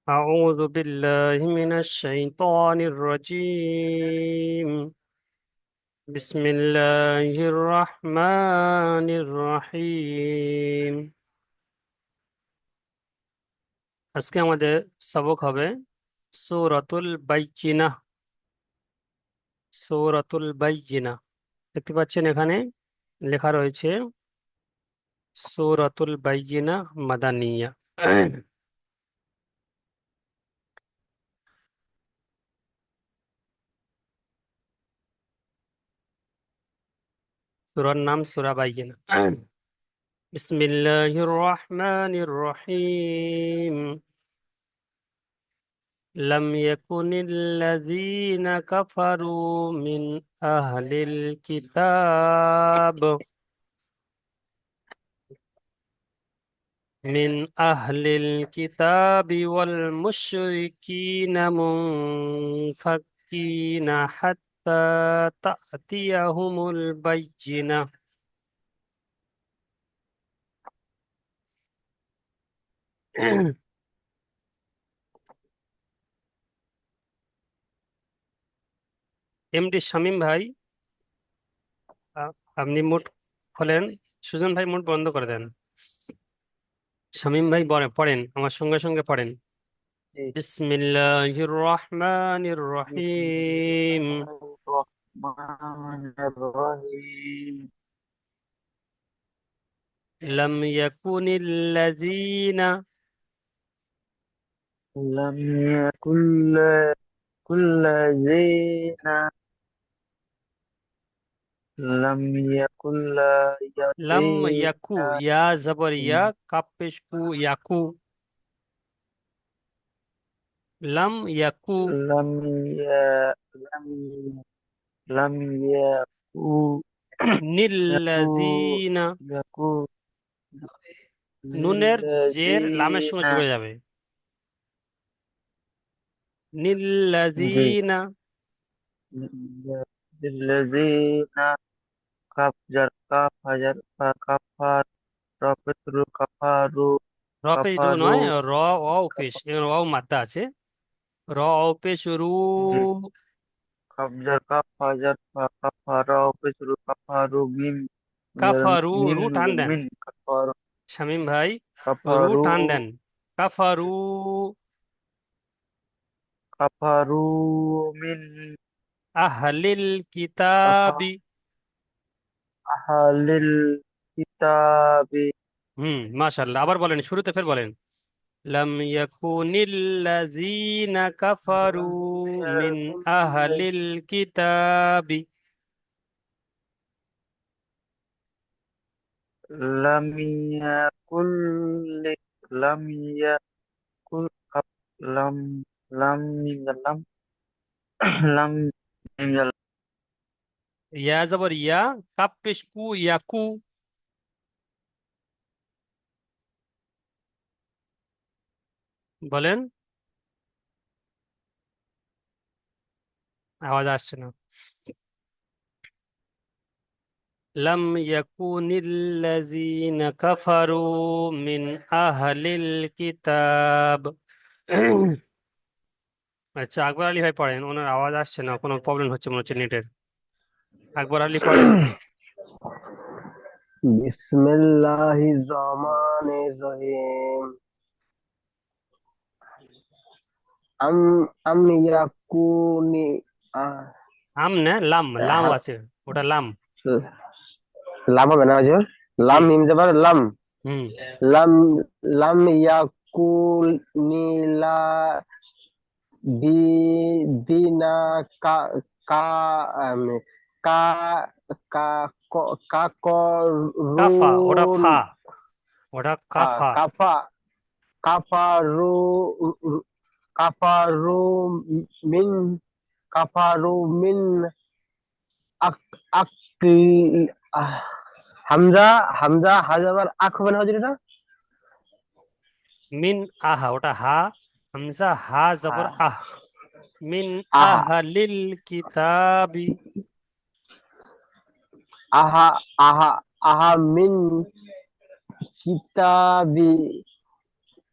أعوذ بالله من الشيطان الرجيم. بسم الله الرحمن الرحيم। আজকে আমাদের সবক হবে সূরাতুল বাইয়িনাহ। সূরাতুল বাইয়িনাহ দেখতে পাচ্ছেন এখানে লেখা রয়েছে সূরাতুল বাইয়িনাহ মাদানিয়া। সূরার নাম সূরা বাইয়িনাহ। বিসমিল্লাহির রহমানির রহিম। لم يكن الذين كفروا من أهل الكتاب والمشركين منفكين حتى تأتيهم البينة। এমডি শামীম ভাই, আ- আপনি মুট খোলেন। সুজন ভাই মুট বন্ধ করে দেন। শামীম ভাই পড়েন, আমার সঙ্গে সঙ্গে পড়েন। জি। বিসমিল্লাহির রহমানির রহিম। বিসমিল্লাহির রহমানির রহিম। لم يكن الذين লাম ইয়াকুল কুল্লাযিনা লাম لم يكو ইয়াকুল্লাযিনা يا زبر يا كابش كو يكو لم يكو লাম ইয়া লাম লাম ইয়াকু ইয়াকু নিল্লাযিনা। ইয়াকু নুনের জের লামের সঙ্গে লিল্লাযিনা। জুড়ে যাবে। জি। নিল্লাযিনা। লিল্লাযিনা। কাফ জার কাফ হাজার কাফার রফেতরু কাফারু রপেশ রু কাফারু নয়, র অ পেশ, কাফা- এখানে অ মাদ্দা আছে। র অ পেশ রু। জি। কাফ জার কাফ হাজার কাফার রফেতরু কাফারু মিন কাফারু, মিন রু টান দেন। মিন কাফারু শামীম ভাই, রু কাফারু টান দেন। কাফারু কাফারু মিন আহলিল কাফা কিতাবি। আহালিল কিতাবি। মাশাআল্লাহ। আবার বলেন, শুরুতে ফের বলেন। লাম ইয়াকুনিল্লাযীনা কাফারু লাম মিন ইয়াকুল আহলিল কিতাবি। লাম ইয়াকুল লাম ইয়াকুল লাম লাম লাম লাম ইয়া জবর ইয়া, কাপ পেশ কু, ইয়াকু। বলেন, আওয়াজ আসছে না। লাম ইয়াকুনিল্লাযীনা কাফারু মিন আহলিল কিতাব। আচ্ছা, আকবর আলী ভাই পড়েন, ওনার আওয়াজ আসছে না, কোনো প্রবলেম হচ্ছে মনে হচ্ছে নেটের। আকবর আলী পড়েন। বিসমিল্লাহির রহমানির রহিম। আম আম ইয়াকুনি আহ, আম না, লাম, লাম হা- আছে, ওটা লাম। লাম হবে না হুজুর? জি। লাম মিম যাবার লাম। হুম। লাম লাম ইয়াকুনিলা দি দিনা কা কা আম, কা কা কাফা, ওটা কাকরুন ফা, ওটা কাফা। কাফা কাফারু কাফারু মিন কাফারু মিন আক আকি আহ, হামজা হামজা হাজাবার আখ হবে না হুজুর এটা? মিন আহা, ওটা হা। হামজা হা জবর হ্যাঁ। আহ। মিন আহা আহলিল কিতাবি। আহা আহা আহা মিন কিতাবি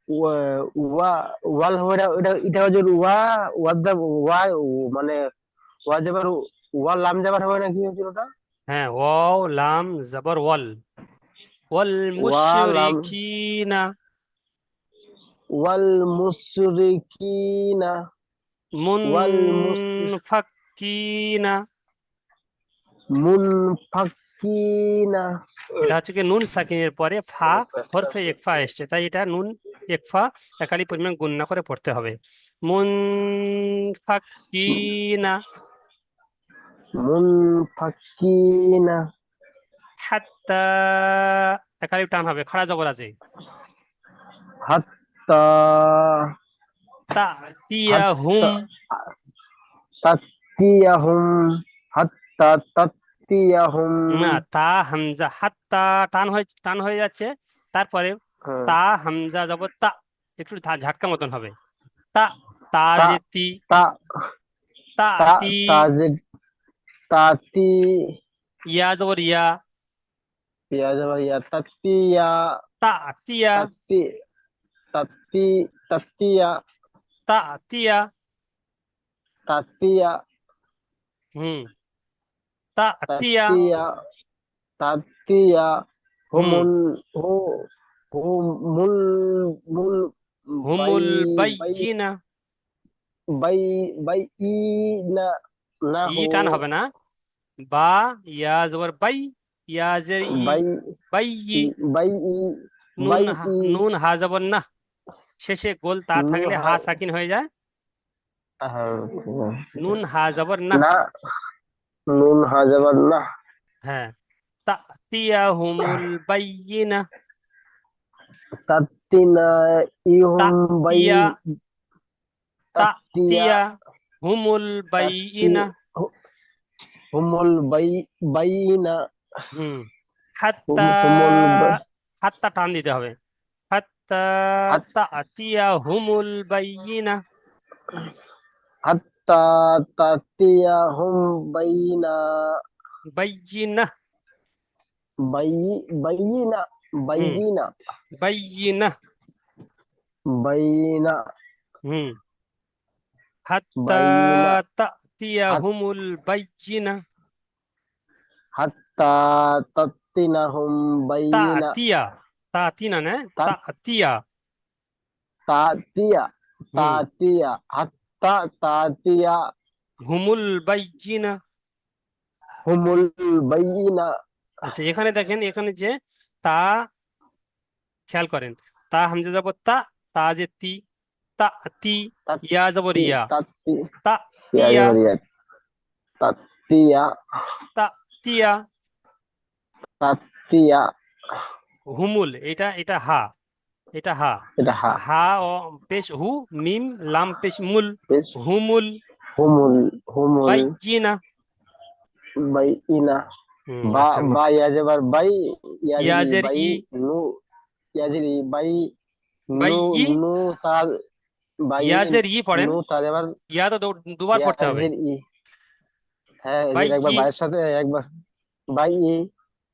ওয়া ওয়াল হবে এটা হচ্ছে ওয়া ওয়াদা ওয়া মানে ওয়া যাবার ওয়া লাম যাবার হবে না কি হচ্ছে ওটা হ্যাঁ, ওয়াও লাম জবর ওয়াল। ওয়াল ওয়া লাম মুশরিকিনা। ওয়াল মুশরিকিনা ওয়াল মুনফাক্কিনা। মুনফাকিনা এটা হচ্ছে কি নুন সাকিনের পরে ফা হরফে একফা এসছে, তাই এটা নুন একফা একালি পরিমাণ গুণনা করে পড়তে হবে। মুনফাক্কিনা মুনফাকিনা হাত্তা, একালি টান হবে, খাড়া জবর আছে। হাত্তা তাতিয়াহুম। হাত্তা তাতিয়াহুম হাত্তা তাতিয়াহুম না, তা হামজা হাত্তা টান হয়ে যাচ্ছে, তারপরে হ্যাঁ, তা হামজা জবর তা, একটু ঝাটকা মতন হবে। তা, তা তা যে তি, তা তা তা তি, তাজে তাতি ইয়া জবর ইয়া, ইয়া যাবার ইয়া তাতিয়া তা তিয়া, তাতি তাতি তাতিয়া তা তিয়া। তাতিয়া হুম, তা তিয়া। তাতিয়া তাতিয়া হুম, হুমুল হু হুমুল মুল বাই হুমুল বাই বাইয়িনা। বাই বাই ই না না ই হো টান হবে না, বা, ইয়া জবর বাই, ইয়া জের ই, বাই বাইয়ি। বাই ই নুন বাই ই নুন হা জবর না, শেষে গোল তা নু থাকলে হা হা সাকিন হয়ে যায়। হ্যাঁ, নুন হা জবর না। না নুন হা যাবার না হ্যাঁ, তাতিয়াহুমুল বাইয়িনা। তাত্তিনা ইহুম বাই তাতিয়া, তাত্তিয়া তাতিয়া হুমুল তাত্তি বাইয়িনা। হুমুল বাইনা হুম, হাত্তা, হুমুল হাত্তা টান দিতে হবে। হাত্তা হাত তাতিয়াহুমুল বাইয়িনা। হাত্তা তাতিয়া হুম বাইনা বাইয়িনা। বাই বাইনা হুম, বাইনা বাইয়িনা। বাইনা হুম, হাত্তা বাইনা হাত তাতিয়াহুমুল বাইয়িনা। হাত্তা তাত্তিনা হুম বাইনা তাতিয়া, তাতিনা না, তাতিয়া। তাতিয়া হুম, তাতিয়া হাত্তা তাতিয়া হুমুল বাইয়িনা। হুমুল বাইনা আচ্ছা, এখানে দেখেন, এখানে যে তা, খেয়াল করেন, তা হামজা যাবর তা, তা যে তি, তা তি, ইয়া যাবর তাত্তি ইয়া, তাত্তি তা ইয়া তিয়া, যাবারিয়া তাত্তিয়া তা তিয়া। তাত্তিয়া হুমুল, এটা এটা হা, এটা হা। এটা হা হা ও পেশ হু, মিম লাম পেশ মুল। বেশ হুমুল হুমুল হুমুল বাইয়িনা। বাইনা বা আচ্ছা, বা ইয়া যাবার বাই ইয়াজিরি ইয়াজের বাই ই, নু ইয়াজিরি বাই নু বাইয়ি, নু তা বাই ইয়াজের ই পড়েন, নু তা যাবার ইয়া তো দুবার পড়তে হবে। ইয়াজির ই হ্যাঁ এদের একবার বাইয়ি, বাইয়ের সাথে একবার বাই ই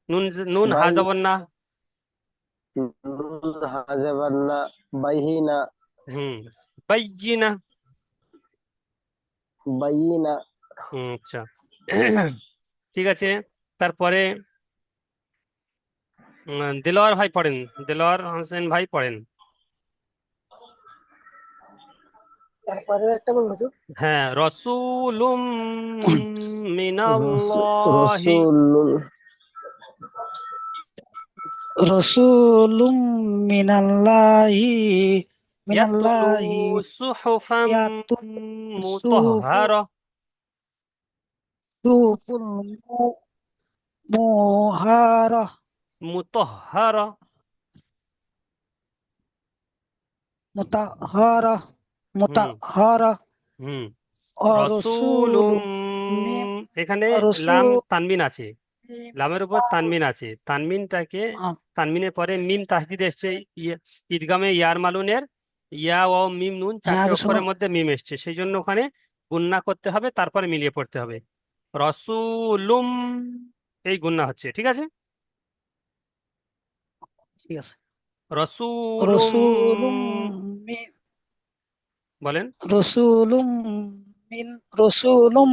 নুন নুন হা বাই যাবর না। নুন হা যাবার না বাইহি না হুম, বাইয়িনা। বাইনা আচ্ছা, ঠিক আছে। তারপরে দেলোয়ার ভাই পড়েন, দেলোয়ার হোসেন ভাই পড়েন। তারপরে একটা বলবো তো হ্যাঁ, রসুলুম মিনাল্লাহি রসুল রসুলুম মিনাল্লাহি ইয়াতলু মিনাল্লাহি সুহুফাম ইয়াতুলু মুতাহহারা। সুহুফুল মুহারা মুতাহহারা। মুতাহারা হুম, মুতাহারা হুম। রসুলুম, অরসুলুম মিন এখানে লাম রসুল তানবিন আছে, লামের উপর তানমিন আছে, তানমিনটাকে, তানমিনের পরে মিম তাসদিদ এসছে, ঈদগামে ইয়ার মালুনের ইয়া ও মিম নুন হ্যাঁ চারটে আগে শোনো অক্ষরের মধ্যে মিম এসছে, সেই জন্য ওখানে গুণনা করতে হবে, তারপরে মিলিয়ে পড়তে হবে। রসুলুম, এই গুণনা হচ্ছে, ঠিক আছে। ঠিক আছে রসুলুম, রসুলুম মিন বলেন। রসুলুম মিন রসুলুম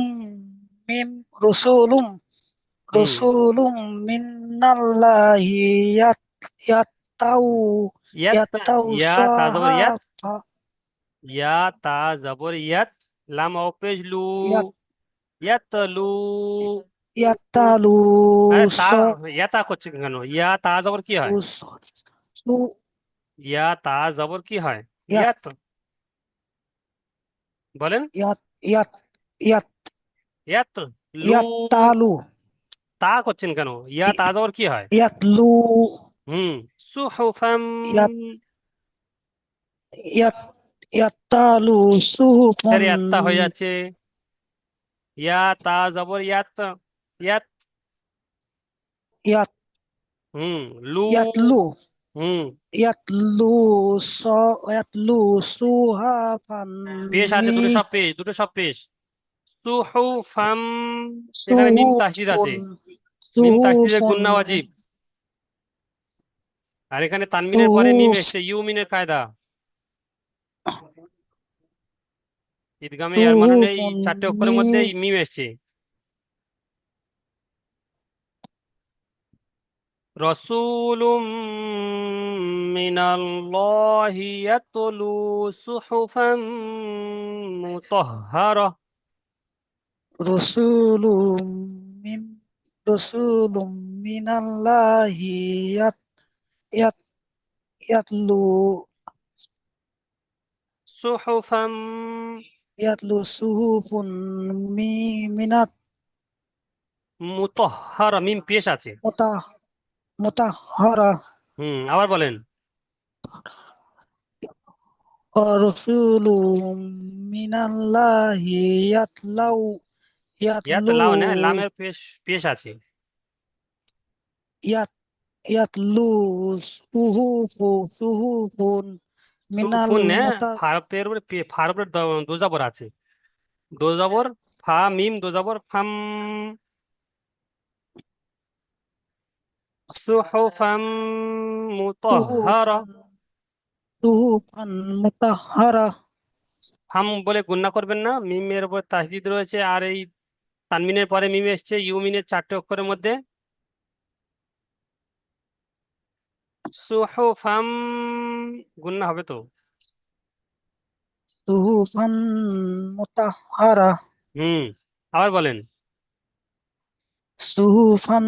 মিন রসুলুম হুম। রসুলুম মিনাল্লাহি ইয়াত্তাউ ইয়াত, ইয়াত্তাউ ইয়া তা জবর ইয়াত, সাহাফা ইয়া তা জবর ইয়াত, লাম অপেশ লু, ইয়াত ইয়াতলু। ইয়াত্তালু আরে তা, স ইয়া তা করছে কেন? ইয়া তা জবর কি হয়? সু ইয়া তা জবর কি হয়? ইয়াত ইয়াত, বলেন। ইয়াত ইয়াত ইয়াত ইয়াত লু, ইয়াত্তালু তা করছেন কেন? ইয়া তা জবর কি হয়? ইয়াতলু হুম। সুহুফাম, ইয়াত ইয়াত ইয়াত্তালু সুহুফুন ফের ইয়াত্তা হয়ে যাচ্ছে। ইয়া তা জবর ইয়াত, ইয়াত। ইয়াত হুম। লু, ইয়াতলু হুম। ইয়াতলু স ইয়াতলু সুহাফান পেশ আছে, মি দুটো সব পেশ, দুটো সব পেশ। সুহুফাম, এখানে মিম তাসদিদ আছে, সুহুফুন মিম তাসদিদের সুহুফুন গুন্না ওয়াজিব। আর এখানে তানমিনের পরে মিম সুহুফ এসছে, ইউমিনের কায়দা। ঈদগামে আর মানে এই সুহুফুন চারটে অক্ষরের মি মধ্যে এই মিম এসছে। রসুলুম মিনাল্লাহি ইয়াতলু সুহুফাম মুতাহহারা। রসুলুম মিন রসুলুম মিনাল্লাহি ইয়াত ইয়াতলু সুহুফাম ইয়াতলু সুহুফুন মি মিনাত মুতাহহারা, মিম পেশ আছে। মুতা মুতাহহারা আবার বলেন। রসুলুম মিনাল্লাহি ইয়াতলাউ ইয়াত ইয়াতলু লাও না, লামের পেশ, পেশ আছে। ইয়াত ইয়াতলু সুহুফুন মিনাল সুফুন না, মুতা ফার উপরে ফার উপরে দো জবর আছে। দো জবর, ফা মিম দো জবর ফাম। সুহুফাম মুতাহহারা। সুহুফান সুহুফান মুতাহহারা ফাম বলে গুণনা করবেন না, মিমের উপর তাসদিদ রয়েছে, আর এই তানমিনের পরে মিম এসছে ইউমিনের চারটে অক্ষরের মধ্যে। সুহুফাম, গুণনা হবে তো। সুহুফান মুতাহহারা হুম। আবার বলেন। সুহুফান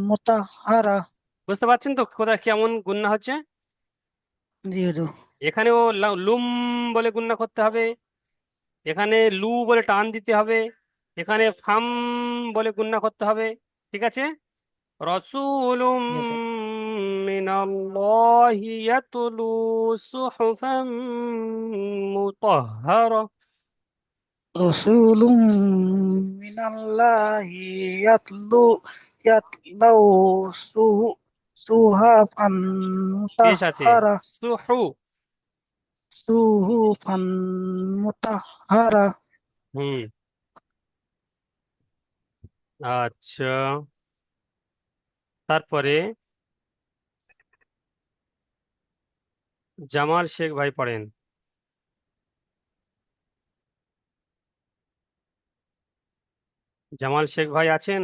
মুতাহহারা বুঝতে পারছেন তো কোথায় কেমন গুণনা হচ্ছে? জিরো এখানেও লুম বলে গুণনা করতে হবে, এখানে লু বলে টান দিতে হবে, এখানে ফাম বলে গুণনা করতে হবে। ঠিক আছে। রসুলুম ঠিক আছে মিনাল্লাহি ইয়াতলু সুহুফাম মুতাহহারা। রসুলুম মিনাল্লাহি ইয়াতলাউ সুহু সুহাফান পেশ আছে। মুতাহহারা সুহু। সুহুফান মুতাহহারা হুম। আচ্ছা, তারপরে জামাল শেখ ভাই পড়েন। জামাল শেখ ভাই আছেন?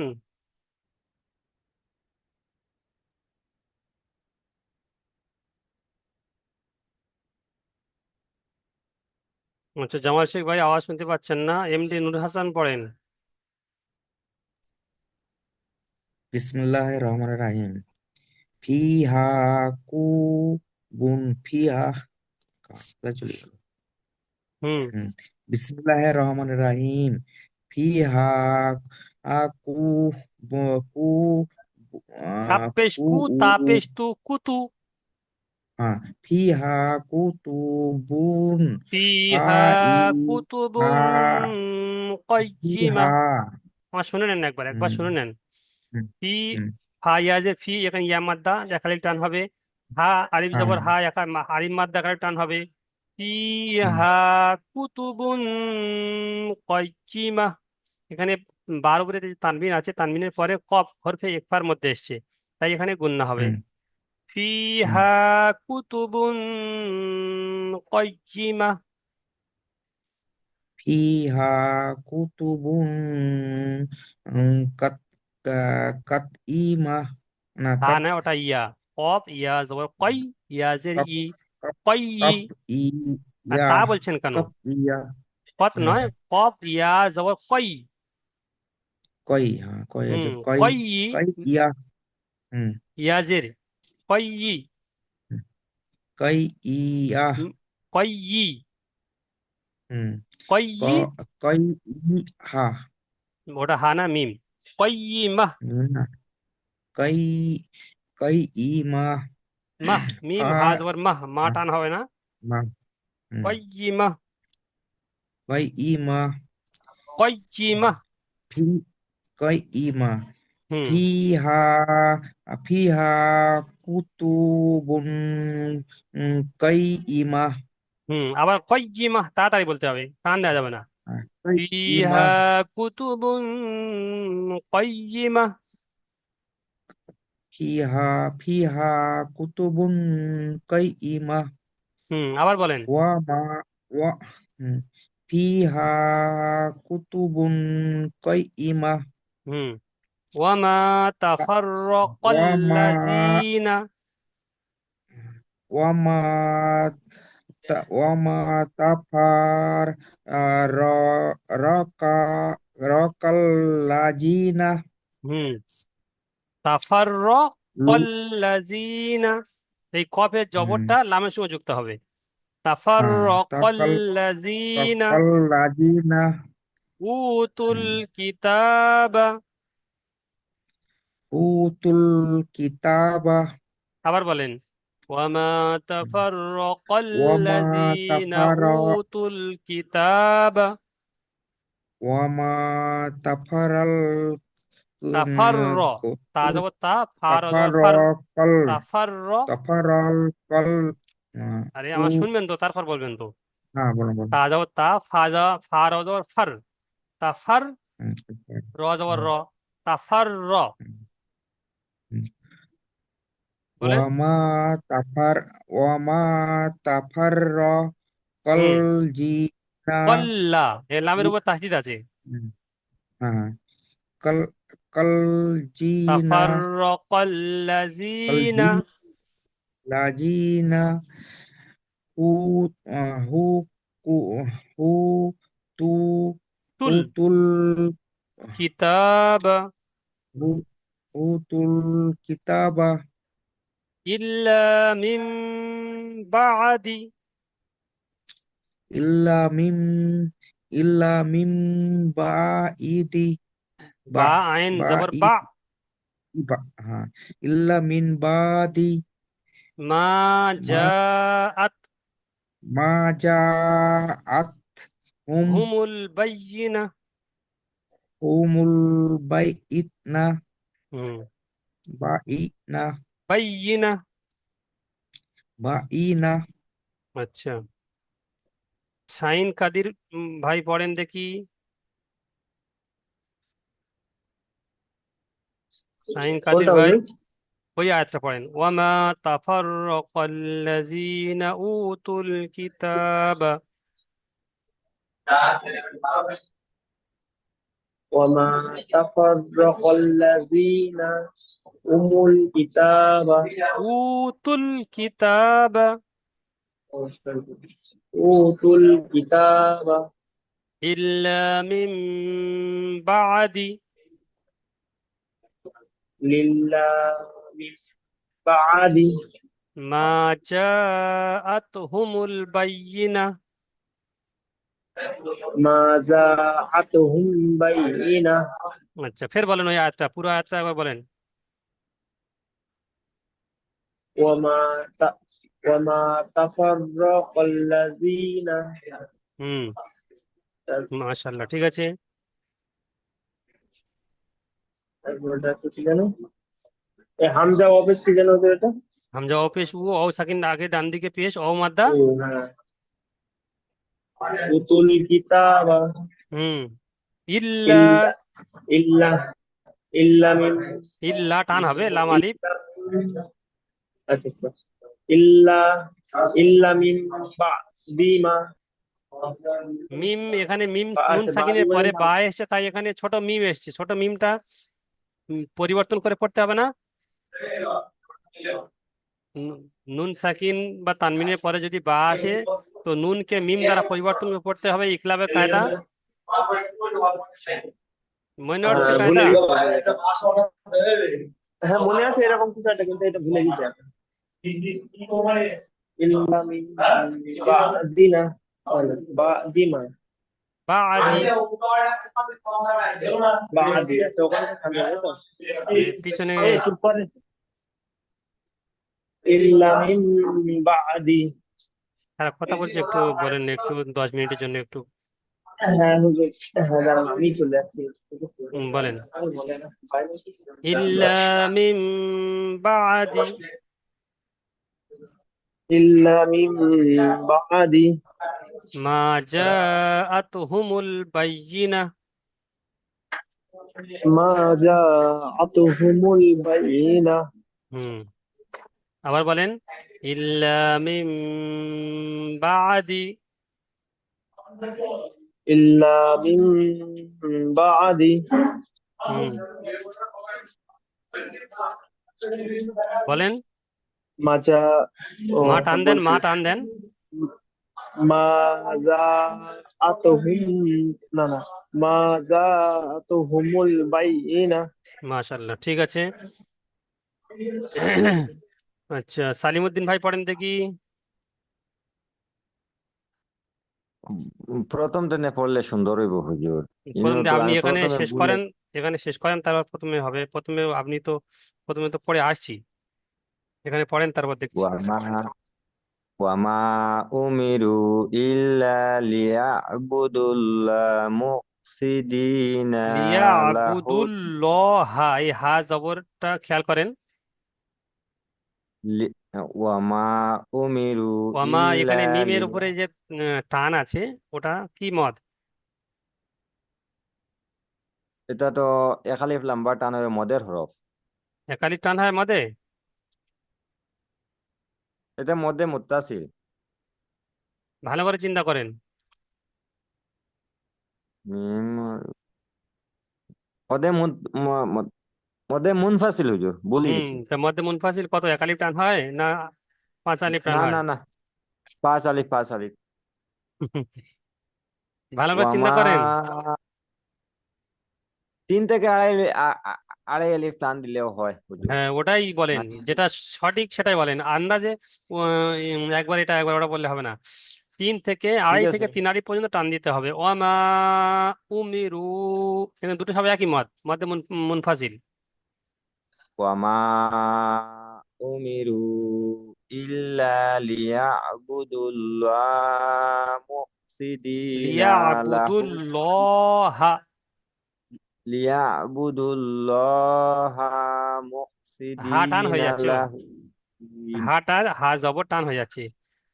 আচ্ছা, জামাল শেখ ভাই আওয়াজ শুনতে পাচ্ছেন না, এমডি নূর হাসান পড়েন। বিসমিল্লাহির রহমানির রাহিম। ফিহা কুবুন ফিহা কোথায় চলে গেল? হুম। হুম। বিসমিল্লাহির রহমানির রাহিম। ফিহা কু কু তাপেশ কু কু, তাপেশ তু কুতু। হ্যাঁ, ফিহা কুতুবুন ফিহা কাই হা কুতুবুন মুকাইয়িমা। ফিহা আমার শুনে নেন, একবার একবার হুম শুনে নেন। হুম ফি, হুম ফা ইয়াজের ফি, এখানে ইয়া মাদ্দা একালিক টান হবে। হা আলিফ হ্যাঁ জবর হ্যাঁ হা, আলিফ মাদ্দা একালিক টান হবে। হুম ফিহা কুতুবুন মুকাইয়িমা। এখানে বার উপরে যে তানবিন আছে, তানবিনের পরে কফ হরফে ইকফার মধ্যে এসছে, তাই এখানে গুণনা হবে। হুম ফিহা কুতুবুন কাইয়িমা। ফিহা কুতুবুন কাত কাত ইমা না তা কাত না, ওটা ইয়া। কফ ইয়া জবর কই, ইয়াজের কাপ ই, কাপ কই ই। কাপ ই আর ইয়া তা বলছেন কেন? কাপ ইয়া কত হ্যাঁ নয়, কফ ইয়া জবর কই। কই হ্যাঁ কই হুম, আছে কই কই ই, কই ইয়া হুম ইয়াজের কই ই, হুম, কই ইয়া হুম, কই ই, হুম কই ক ই। কই ই হা ওটা হা না মিম। কই ই মাহ। না কই কই ই মা মাহ, মিম হা হা জবর মাহ, মা হা, টান হবে না। মা হুম কই ই মাহ, কই ই মা কই ই মাহ। ফি কই ই মা হুম ফিহা ফিহা কুতুবুন কই ইমা আবার কই ই মাহ তাড়াতাড়ি বলতে হবে, টান দেওয়া যাবে না। কই ইমা ফিহা কুতুবুন কাইয়িমাহ। ফিহা ফিহা কুতুবুন কই ইমা আবার বলেন। ওয়া মা ওয়া হুম, ফিহা কুতুবুন কই ইমা হুম ওয়ামা ওয়া মা তাফাররাকাল্লাযীনা। ওয়া মা ওয়া মা তাফার র রকা রকাল্লাজিনা হুম তাফাররাকাল্লাযীনা, এই কফের হুম জবরটা লামের সঙ্গে যুক্ত হবে। হ্যাঁ তাকাল তাফাররাকাল্লাযীনা তাকাল্লাজিনা উতুল হুম, কিতাবা। উতুল কিতাবা আবার বলেন। ওয়ামা ওয়ামা তাফাররাকাল্লাযীনা তাফারা উতুল কিতাবা। ওয়ামা তাফারাল তাফারর, ক- তা যাব তা, ফার অথবা ফার। তাফারকাল তাফারর। তাফারাল কাল আরে উ আমার শুনবেন তো, তারপর বলবেন তো। হ্যাঁ বলো বলো তা যাব তা, ফা যা, ফার অথবা ফার। তাফার, হুম, র যাবার র। তাফার র। হুম, হুম। বলেন। তাফার ওয়ামা তাফার কল হুম জিনা কল্লা, এ লামের উপর তাসদিদ আছে। হুম, হ্যাঁ কল কল জিনা কল জি তাফাররাকাল্লাযীনা লাজিনা হু হু কু হু তু তুল হুতুল কিতাবা হু হুতুল কিতাবা ইল্লা মিন বাদি। ইল্লা মিম ইল্লা মিম বাঈদি বা বা আইন বা জবর ই বা। বা হ্যাঁ ইল্লা মিন বাদি মা মা জাআত মা জাআত হুম হুমুল বায়িনা। হুমুল বাইইতনা হুম বাইনা বায়িনা। বাইনা আচ্ছা, সাইন কাদির ভাই পড়েন দেখি। সাইন কাদির কোনটা ভাই হুজুর? ওই আয়াতটা পড়েন। ওয়ামা তাফাররাকাল্লাযীনা উতুল কিতাবা। وما تفرق الذين أوتوا الكتاب উতুল কিতাবা أوتوا الكتاب ইল্লা মিন বাদি لله من بعد মা জাআতহুমুল বায়িনা। ما جاءتهم بينة আচ্ছা, ফের বলেন ওই আয়াতটা, পুরো আয়াতটা একবার বলেন। وما وما تفرق الذين হুম মাশাআল্লাহ, ঠিক আছে। ওটা কি জানো? হামজা অফিস কি জানো তো এটা? হামজা ও পেশ উ, ও সাকিন আগে ডান দিকে পেশ, ও মাদ্দা। ও হ্যাঁ, উতুল কিতাবা হুম ইল্লা, ইল্লা ইল্লা ইল্লা মিন ইল্লা টান হবে, লাম আলিফ। ইল্লা আচ্ছা আচ্ছা। ইল্লা ইল্লা মিন বাদিমা। মিম, এখানে মিম নুন আচ্ছা, বাদি সাকিনের মানে পরে বা এসছে, তাই এখানে ছোট মিম এসছে। ছোট মিমটা পরিবর্তন করে পড়তে হবে না? নু- নুন সাকিন বা তানমিনের পরে যদি বা আসে, তো নুনকে মিম দ্বারা পরিবর্তন করে পড়তে হবে, ইকলাবের কায়দা। মনে হচ্ছে হ্যাঁ, ভুলে কায়দা? গেছি। হ্যাঁ, মনে আছে এরকম কিছু একটা, কিন্তু এটা ভুলে গেছি এখন। ইল্লা মিন বাদিনা, বাদিমা। বা আদি, বাদি, আচ্ছা ওখানে থামবে তাই তো? পিছনে। চুপ করে। ইল্লা মিন বাদি। আর কথা বলছে, একটু বলেন, একটু 10 মিনিটের জন্য একটু হ্যাঁ হুজুর, হ্যাঁ দাঁড়ান আমি চলে আসছি। বলেন। আমি বলে না বাইরে। ইল্লা মিম বাদি ইল্লা মিন বাদি মা জাআতুহুমুল বায়্যিনা। মা জাআতুহুমুল বাইয়িনা। হুম, আবার বলেন। ইল্লা মিম বাদি। ইল্লা মিন বাদি হুম, বলেন। মাজা। ও মা টান হ্যাঁ, দেন, বলছি। মা টান দেন। মা জাআতুহুম, না না, মা জাআতুহুমুল বাইয়িনা। মাশাআল্লাহ, ঠিক আছে। আচ্ছা, সালিমউদ্দিন ভাই পড়েন দেখি। প্রথম টেনে পড়লে সুন্দর হইব হুজুর। প্রথম দিয়ে তো আপনি আমি এখানে প্রথমে শেষ ভুলে করেন, এখানে শেষ করেন, তারপর প্রথমে হবে। প্রথমে আপনি তো প্রথমে তো পড়ে আসছি, এখানে পড়েন, তারপর দেখছি। ওয়ামা ওয়ামা উমিরু ইল্লা লিয়াবুদুল্লাহ মুখসিদিনা লিয়া লাহু আবুদুল্লাহ, এই হা জবরটা খেয়াল করেন। লি- ওয়ামা উমিরু ওয়ামা, ইল্লা এখানে মিমের লিয়া উপরে যে টান আছে, ওটা কি মদ? এটা তো একালিফ লাম্বা টান হবে মদের হরফ। একালিপ টান হয় মদে? এটা মধ্যে মুত্তাসিল। ভালো করে চিন্তা করেন। মিম মধ্যে মধ্যে মুনফাসিল হুজুর, ভুলে হুম, গেছি। তা মধ্যে মুনফাসিল কত, একালিপ টান হয় না পাঁচ আলিপ টান না হয়? না না, পাঁচ আলিফ পাঁচ আলিফ। ভালো করে চিন্তা ওয়ামা করেন। 3 থেকে আড়াই আলিফ টান দিলেও হয় হুজুর। হ্যাঁ, ওটাই বলেন, না, যেটা সঠিক সেটাই বলেন। আন্দাজে একবার এটা একবার ওটা বললে হবে না। তিন থেকে ঠিক আড়াই আছে। থেকে তিন আড়ি পর্যন্ত টান দিতে হবে। ওয়ামা উমিরু, এখানে দুটো সবাই একই মত, মধ্যে মুনফাসিল। ওয়ামা উমিরু ইল্লা লিয়াবুদুল্লাহ মুহসিদিনা লিয়া লাহু আবুদুল্লাহ, লিয়াবুদুল্লাহ হা টান হয়ে মুহসিদিনা যাচ্ছে। ও, লাহু। হাটার হা জবর টান হয়ে যাচ্ছে।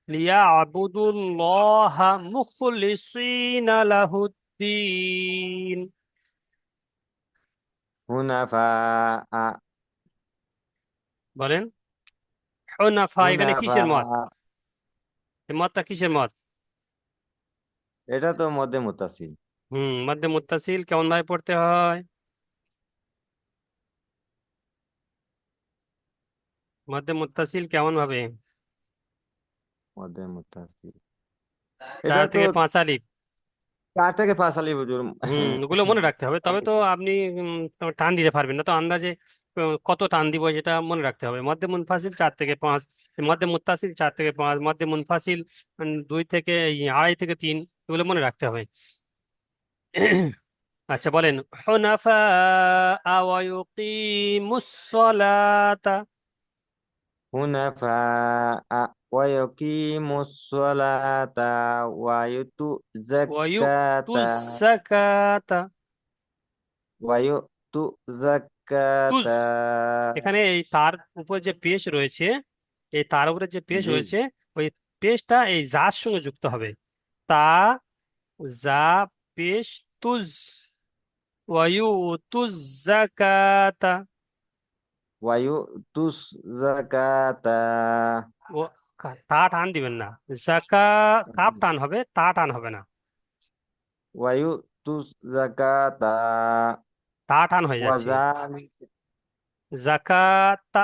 লিয়া আবুদুল্লাহ মুখলিসিনা লাহুদ্দিন। হুনাফা বলেন। হুনাফা, এখানে হুনাফা কিসের মত? এই মতটা কিসের মত? এটা তো মধ্যে মুত্তাসিল। মধ্যে মুত্তাসিল কেমন ভাবে পড়তে হয়? মধ্যে মুত্তাসিল কেমন ভাবে? মধ্যে মুত্তাসিল, এটা চার তো থেকে পাঁচ আলিফ। 4 থেকে 5 আলিফ হুজুর। ওগুলো মনে রাখতে হবে, তবে তো আপনি টান দিতে পারবেন না তো। আন্দাজে কত টান দিব যেটা মনে রাখতে হবে। মধ্যে মুনফাসিল 4 থেকে 5, মধ্যে মুত্তাসিল 4 থেকে 5, মধ্যে মুনফাসিল 2 থেকে আড়াই থেকে 3, এগুলো মনে রাখতে হবে। আচ্ছা, বলেন। হুনাফা ওয়া ইউকিমুস সালাতা হুনাফা ওয়ায়ুকিমুস সালাতা ওয়ায়ুতু ওয়া যাক্কাতা ইউতুজ যাকাতা। ওয়ায়ুতু তুজ, যাক্কাতা। এখানে এই তার উপর যে পেশ রয়েছে, এই তার উপরে যে পেশ জি রয়েছে, ওই পেশটা এই জার সঙ্গে যুক্ত হবে। তা, জা, পেশ, তুজ। ওয়ায়ুতুজ যাকাতা। ওয়ায়ুতুস যাকাতা ও তা টান দিবেন না, জাকা কাপ টান হবে, তা টান হবে না, ওয়ায়ুতুস যাকাতা তা টান হয়ে যাচ্ছে। ওয়াজালি জাকাতা,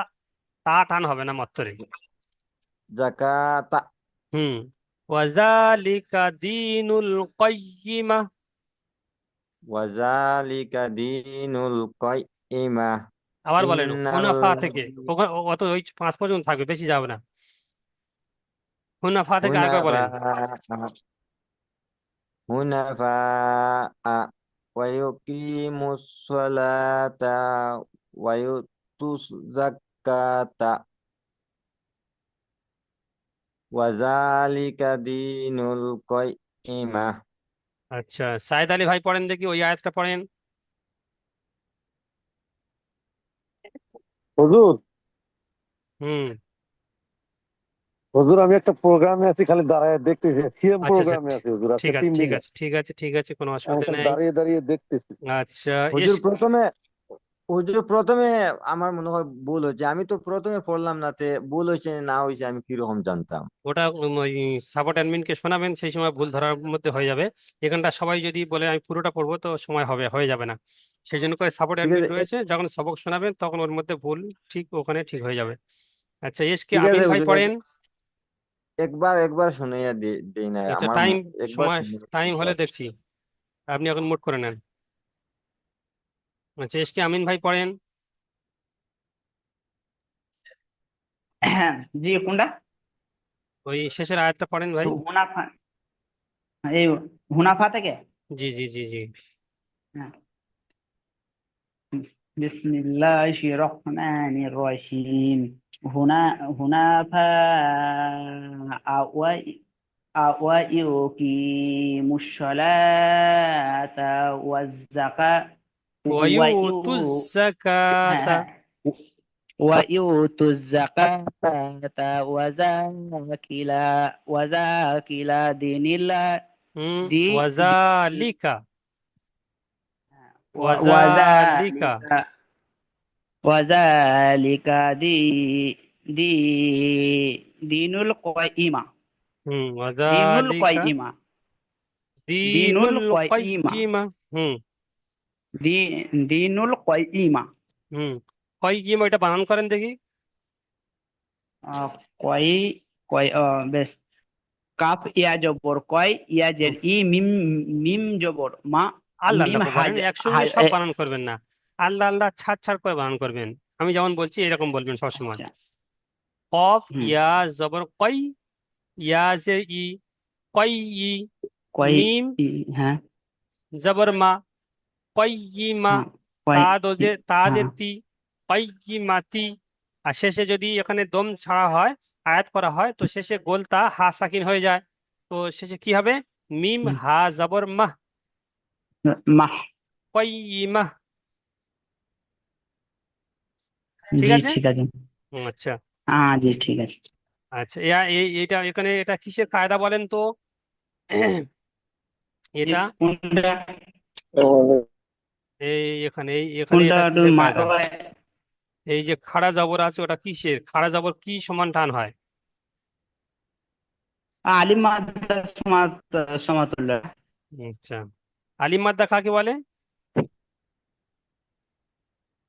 তা টান হবে না মত্তরে। যাকাতা হুম। ওয়াজালিকা দিনুল কাইয়িমা। ওয়াজালিকা দীনুল কাইয়িমা আবার বলেন হুনাফা থেকে, ইন্নাল্লাযী অত ওই 5 পর্যন্ত থাকবে, বেশি যাবে না। হুনাফা থেকে আরেকবার হুনাফা বলেন। হুনাফা ওয়ায়ুকিমুস সালাতা ওয়ায়ুতুস যাকাতা ওয়াজালিকা দীনুল কাইয়িমা। আচ্ছা, সাইদ আলী ভাই পড়েন দেখি, ওই আয়াতটা পড়েন। হুজুর হুম। হুজুর আমি একটা প্রোগ্রামে আছি, খালি দাঁড়ায় দেখতেছি, সিএম আচ্ছা আচ্ছা, প্রোগ্রামে আছি হুজুর, আজকে ঠিক আছে 3 ঠিক দিনে। আছে ঠিক আছে ঠিক আছে, কোনো আমি অসুবিধা খালি নেই। দাঁড়িয়ে দাঁড়িয়ে দেখতেছি। আচ্ছা, হুজুর প্রথমে হুজুর প্রথমে আমার মনে হয় ভুল হয়েছে, আমি তো প্রথমে পড়লাম না, তে ভুল হয়েছে না হয়েছে আমি কিরকম জানতাম? ওটা ওই সাপোর্ট অ্যাডমিনকে শোনাবেন, সেই সময় ভুল ধরার মধ্যে হয়ে যাবে। এখানটা সবাই যদি বলে আমি পুরোটা পড়বো তো সময় হয়ে যাবে না। সেই জন্য করে সাপোর্ট ঠিক অ্যাডমিন আছে রয়েছে, যখন সবক শোনাবেন তখন ওর মধ্যে ভুল ঠিক ওখানে ঠিক হয়ে যাবে। আচ্ছা, এসকে ঠিক আমিন আছে ভাই হুজুর, পড়েন। একবার শুনাইয়া দেই না আচ্ছা, আমার টাইম, একবার সময় টাইম হলে শুনে- দেখছি, আপনি এখন মুট করে নেন। আচ্ছা, এসকে আমিন ভাই পড়েন। হ্যাঁ, জি কোনটা? ওই শেষের আয়াতটা পড়েন ভাই। মুনাফা, এই মুনাফা থেকে। জি জি জি জি। হ্যাঁ, বিসমিল্লাহির রহমানির রহিম। হুনাফা ওয়া ইউকিমুস সালাতা ওয়াজ যাকাত ওয়া ইউ ওয়ায়ুতুজ হ্যাঁ যাকাতা। হ্যাঁ ওয়া ইউতুজ যাকাতা ওয়া যাকিলা দিনিল্লাহ দি ওয়াজালিকা, ওয়া- ওয়াজালিকা। ওয়াযালিকা ওয়াযালিকা দি দিনুল কাইয়িমা দিনুল ওয়াজালিকা কাইয়িমা দিনুল দিনুল কাইয়িমা কাইয়িমা। হুম দি দিনুল কাইয়িমা হুম। কাইয়িমা, এটা বানান করেন দেখি। আহ, কয় বেশ, কাফ ইয়া জবর কয়, ইয়া জের হুম, ই, মিম মিম জবর মা, আল্লাহ আল্লাহ মিম করে হাজ বলেন, একসঙ্গে সব বানান করবেন না, আল্লাহ আল্লাহ ছাড় ছাড় করে বানান করবেন। আমি যেমন বলছি এরকম বলবেন সবসময়। আচ্ছা। কফ হুম। ইয়া জবর কই, ইয়া জের ই, কই ই। কয় মিম হ্যাঁ জবর মা, কইয়িমা। হ্যাঁ কয় তা যে হ্যাঁ তি, কইয়িমাতি। আর শেষে যদি এখানে দম ছাড়া হয়, আয়াত করা হয়, তো শেষে গোলতা হা সাকিন হয়ে যায়। তো শেষে কি হবে? মিম হুম, হা জবর মাহ, মাহ। কইয়িমা। ঠিক জি আছে। ঠিক আছে। আচ্ছা হ্যাঁ জি ঠিক আছে। আচ্ছা, এইটা এখানে এটা কিসের কায়দা বলেন তো? জি, এটা কোনটা? এখানে কোনটা এটা একটু কিসের কায়দা? ভাই? এই যে খাড়া জবর আছে, ওটা কিসের? খাড়া জবর কি সমান টান হয়? আলিম মাদ্রাসা সমাতুল্লাহ। আচ্ছা, আলিম মাদ্দা কাকে বলে?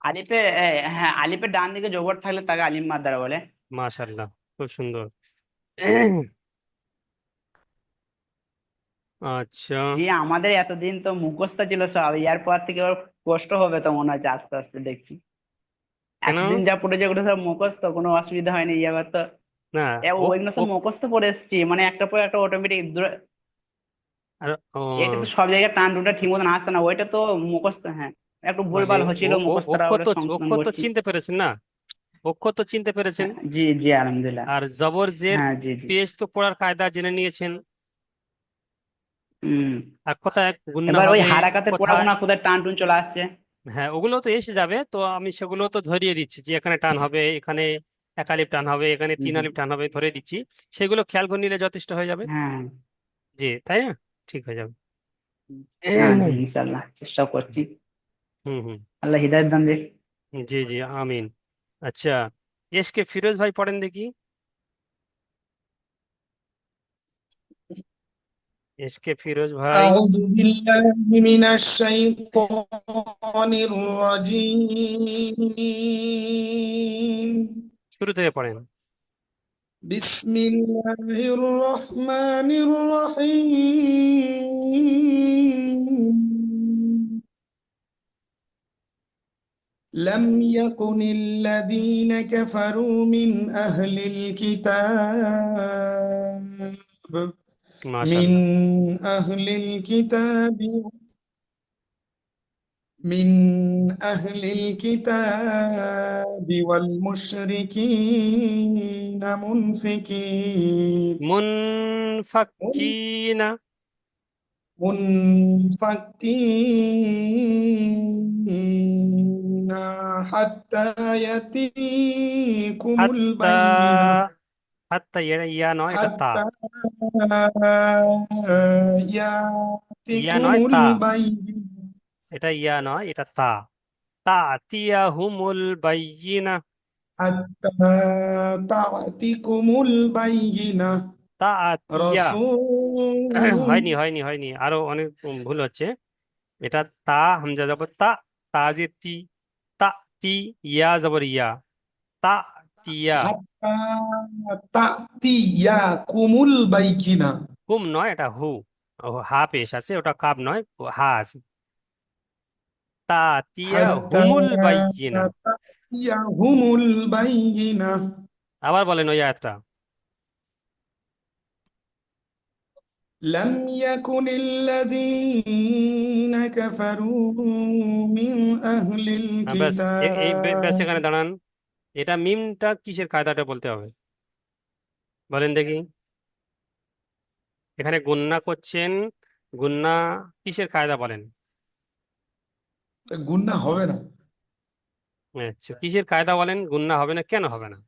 আলিফে হ্যাঁ, আলিফের ডান দিকে জবর থাকলে তাকে আলিম মাদ্দারা বলে। মাশাআল্লাহ, খুব সুন্দর। আচ্ছা, জি, আমাদের এতদিন তো মুখস্থ ছিল সব, ইয়ার পর থেকে ওর কষ্ট হবে তো মনে হচ্ছে আস্তে আস্তে দেখছি। কেন? এতদিন যা পড়েছে ওগুলো সব মুখস্থ, কোনো অসুবিধা হয়নি এবার তো। না, ও ওইগুলো ও সব মুখস্থ পড়ে এসেছি, মানে একটা পর একটা অটোমেটিক। আর ও এটা তো সব জায়গায় টান টুনটা ঠিক মতন আসছে না, ওইটা তো মুখস্থ। হ্যাঁ, একটু মানে ভুলভাল হচ্ছিল, মুখস্থটা অক্ষর ওটা তো সংশোধন অক্ষর তো করছি। চিনতে পেরেছেন না? অক্ষর তো চিনতে পেরেছেন। হ্যাঁ, জি জি আলহামদুলিল্লাহ। আর জবর জের হ্যাঁ জি জি। পেশ তো পড়ার কায়দা জেনে নিয়েছেন। হম। এক কথায় গুণনা এবার ওই হবে, হারাকাতের কোথায়। পড়াশোনা কোথায় টান টুন চলে আসছে। হ্যাঁ, ওগুলো তো এসে যাবে, তো আমি সেগুলো তো ধরিয়ে দিচ্ছি যে এখানে টান হবে, এখানে এক আলিফ টান হবে, এখানে তিন জি। আলিফ টান হবে, ধরে দিচ্ছি। সেগুলো খেয়াল করে নিলে যথেষ্ট হয়ে যাবে। হ্যাঁ জি, তাই না? ঠিক হয়ে যাবে। হ্যাঁ জি, ইনশাল্লাহ চেষ্টা করছি। হুম হুম। আল্লাহ হিদায়ত দান দিক। জি জি, আমিন। আচ্ছা, এসকে ফিরোজ ভাই পড়েন দেখি। এসকে ফিরোজ ভাই أعوذ بالله من الشيطان الرجيم শুরু থেকে পড়েন। بسم الله الرحمن الرحيم لم يكن الذين كفروا من أهل الكتاب من মাশাআল্লাহ। أهل الكتاب من أهل الكتاب والمشركين মুনফাক্কিনা। منفكين حتى يأتيكم হাত্তা, البينة হাত্তা ইয়া নয়, এটা তা। حتى ইয়া يأتيكم নয়, তা। البينة এটা ইয়া নয়, এটা তা। তাতিয়াহুমুল বাইয়িনা। حتى تأتيكم البينة তাতিয়া। رسول হয়নি, হয়নি, হয়নি, আরো অনেক ভুল হচ্ছে। এটা তা, হামজা জবর তা। তা যে তি। তা তি, ইয়া জবর ইয়া। তা তিয়া। حتى تأتيكم البينة কুম নয়, এটা হু। ও, হা পেশ আছে, ওটা কাব নয়, ও হা আছে। তাতিয়া حتى হুমুল বাইয়িনা। تأتيهم البينة আবার বলেন ওই আয়াতটা। لم يكن الذين كفروا من أهل ব্যাস, ব্যাস, الكتاب এখানে দাঁড়ান। এটা মিমটা কিসের কায়দাটা বলতে হবে, বলেন দেখি। এখানে গুন্না করছেন, গুন্না কিসের কায়দা বলেন। গুনাহ হবে না আচ্ছা, কিসের কায়দা বলেন, গুন্না হবে না, কেন হবে না?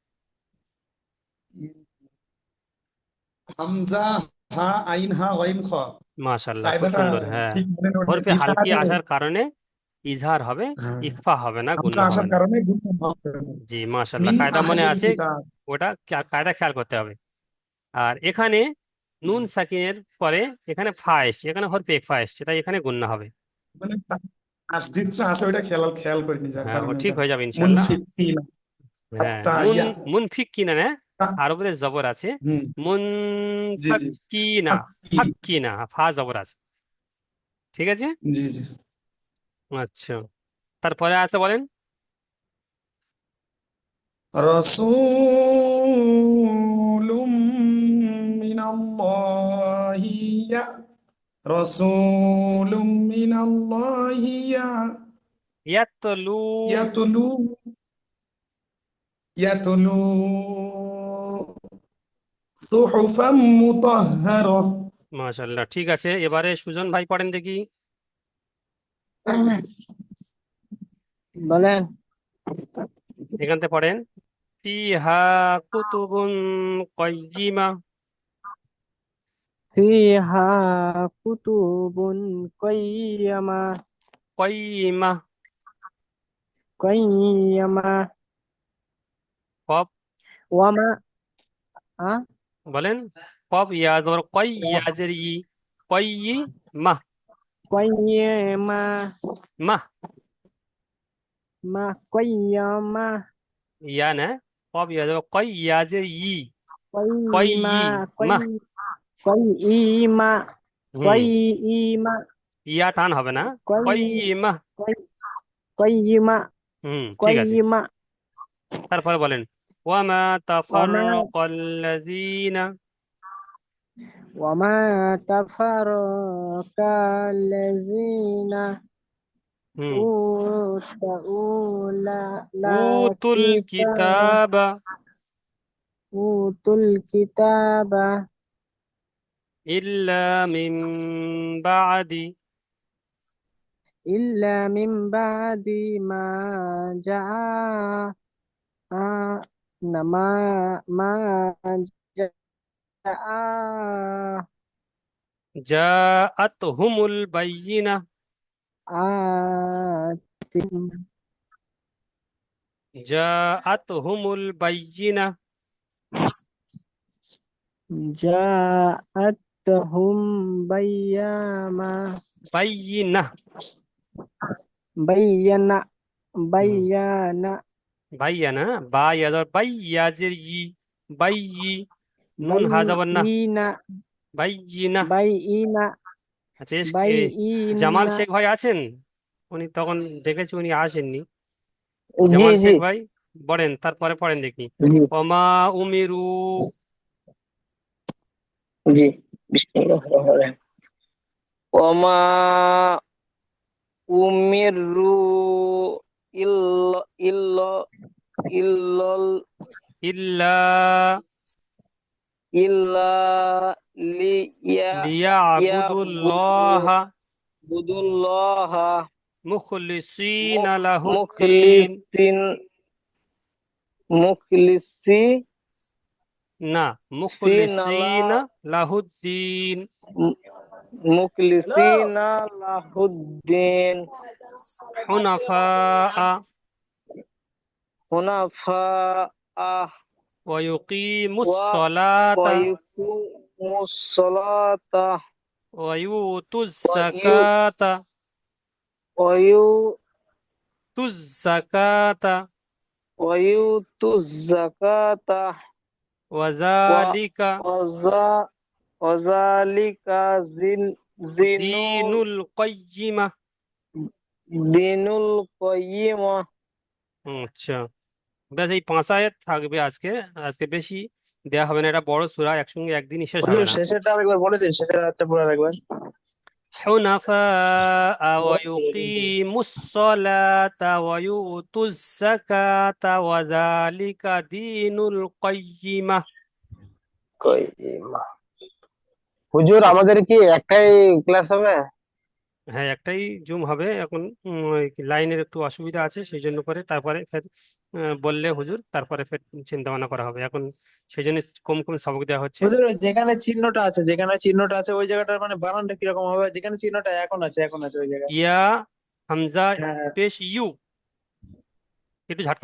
হামজা হা আইন হা গইন খ মাশাআল্লাহ, খুব কায়দাটা সুন্দর, হ্যাঁ। ঠিক মনে নেই হরফে হালকি ইসাহাকে আসার কারণে ইজহার হবে, হ্যাঁ ইখফা হবে না, হামজা গুন্না হবে আসার না। কারণে গুনাহ হবে না জি, মাশাআল্লাহ, মিন কায়দা মনে আহলিল আছে। কিতাব ওটা কায়দা খেয়াল করতে হবে। আর এখানে নুন সাকিনের পরে এখানে ফা এসছে, এখানে হরফে ফা এসছে, তাই এখানে গুন্না হবে। মানে আসদিচ্ছে আছে ওইটা খেয়াল খেয়াল করিনি যার হ্যাঁ, ও কারণে ঠিক ওটা হয়ে যাবে ইনশাআল্লাহ। মুনফিকিনা হ্যাঁ, হাত্তা মুনফিক কিনা না, আর উপরে জবর আছে। হুম জি জি মুনফাক্কিনা। হাক্কি ফাক্কিনা, ফা জবর আছে। ঠিক আছে। জি জি আচ্ছা, তারপরে আছে বলেন। রাসূলুম মিনাল্লাহি ইয়া রাসূলুম মিনাল্লাহি ইয়াতলু। ইয়াতুলু ইয়াতুলু সুহুফাম মুতাহহারা মাশাআল্লাহ, ঠিক আছে। এবারে সুজন ভাই পড়েন দেখি। বলেন। এখান থেকে পড়েন। ফিহা কুতুবুন কাইয়্যিমা। ফিহা কুতুবুন কাইয়্যিমা কাইয়্যিমা। কাইয়্যিমা কফ ওয়ামা আ বলেন। কফ ইয়া জবর কয়, ইয়া জের ই। কয়্যি মাহ। কাইয়্যিমা মাহ। মা কাইয়্যিমা ইয়া না, কফ ইয়া জবর কয়, ইয়া জের ই। কাইয়্যিমা কয়্যি মাহ। কাইয়্যিমা হুম, কাইয়্যিমা ইয়া টান হবে না। কয়্যি মাহ। কাইয়্যিমা হুম, ঠিক আছে। কাইয়্যিমা তারপরে বলেন। ওয়ামা ওয়ামা তাফাররাকাল্লাযীনা। ওয়ামা তাফারাকাল্লাযীনা হুম। উলা উতুল কিতাবা কিতাবা উতুল কিতাবা ইল্লা মিন বাদি। ইল্লা মিন বাদি মা জাআ না মা জাআ জাআতহুমুল বাইয়িনা। আতিম জাআতহুমুল বাইয়িনা। জাআতহুম বাইয়ামা বাইয়িনা। বাইয়ানা হুম, বাইয়ানা বাইয়ানা, বা ইয়াজর বাই, ইয়াজের ই, বাইয়ি, নুন হাজাবার না, বাইইনা বাইয়িনা। বাইইনা আচ্ছা জামাল বাইইনা। শেখ ভাই আছেন? উনি তখন দেখেছি উনি আসেননি। জি জামাল জি শেখ ভাই পড়েন, তারপরে পড়েন দেখি। জি ওমা উমিরু। জি বিসমিল্লাহির রহমানির রহিম। ওমা উমিরু ইল্লা ইল্লা ইল্লাল ইল্লা ইল্লা লিয়া লিয়াবুদুল্লাহ ইয়াবুদুল্লাহ মুখলিসিনা লাহুদ্দিন। মুখলিসিন মুখলিসি না, সিনালা মুখলিসিনা লাহুদ্দিন। মুখলিসিনা লাহুদ্দিন হুনাফা হুনাফা ওয়ায়ুকিমুস ওয়া সালাতা ওয়ায়ুকিমুস সালাতা ওয়ায়ুতুজ ওয়ায়ু যাকাতা ওয়ায়ু যাকাতা ওয়ায়ুতুজ যাকাতা ওয়া ওয়াযালিকা ওয়াজা ওয়াযালিকা জিনুল দীনুল কাইয়্যিমা। দিনুল কাইয়্যিমা। আচ্ছা, ব্যাস এই 5 আয়াত থাকবে আজকে। আজকে বেশি দেয়া হবে না, এটা বড় সূরা, একসঙ্গে একদিনই শেষ হবে হুজুর না। শেষেরটা আরেকবার বলে দিন, শেষের আয়াতটা পুরো আরেকবার। حنفاء ويقيموا الصلاة ويؤتوا الزكاة وذلك دين القيمة। কাইয়্যিমা। হুজুর আমাদের কি একটাই ক্লাস হবে? হ্যাঁ, একটাই জুম হবে এখন। ওই লাইনের একটু অসুবিধা আছে, সেই জন্য করে তারপরে ফের বললে হুজুর, তারপরে ফের চিন্তা ভাবনা করা হবে এখন। সেই জন্য কম কম সবক দেওয়া হচ্ছে। হুজুর ওই যেখানে চিহ্নটা আছে ওই জায়গাটার মানে বানানটা কিরকম হবে? যেখানে চিহ্নটা এখন আছে ওই জায়গায়। ইয়া হামজা হ্যাঁ হ্যাঁ। পেশ ইউ, একটু ঝটকা